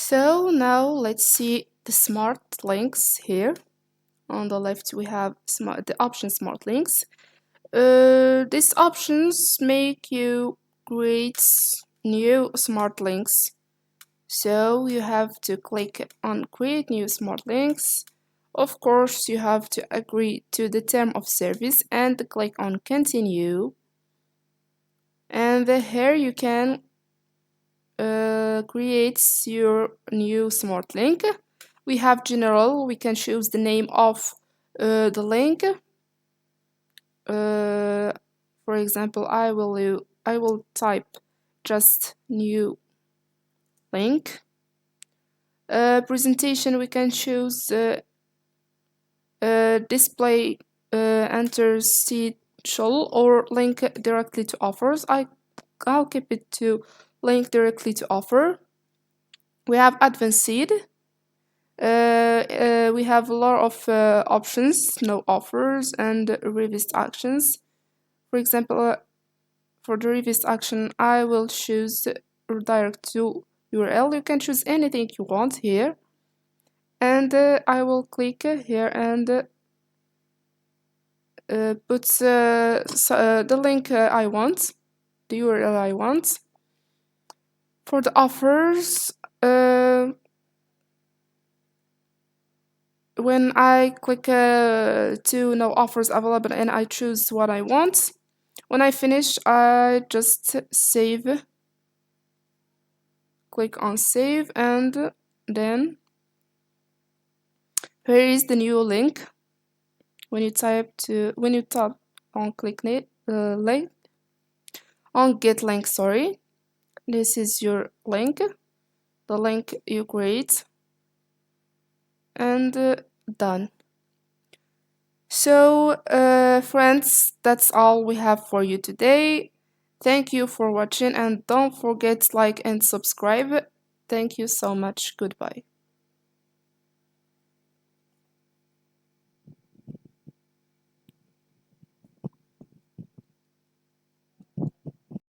So now let's see the smart links here. On the left we have the option smart links. These options make you create new smart links. So you have to click on create new smart links. Of course, you have to agree to the term of service and click on continue. And here you can create your new smart link. We have general. We can choose the name of the link. For example, I will type just new link. Presentation, we can choose display interstitial or link directly to offers. I'll keep it to link directly to offer. We have advanced. We have a lot of options, no offers, and revised actions. For example, for the revised action, I will choose redirect to URL. You can choose anything you want here. And I will click here and put the link I want, the URL I want. For the offers, when I click to no offers available and I choose what I want, when I finish, I just save, click on save, and then here is the new link. When you tap on link, on get link, sorry, this is your link, the link you create, and done. So friends, that's all we have for you today. Thank you for watching and don't forget to like and subscribe. Thank you so much. Goodbye.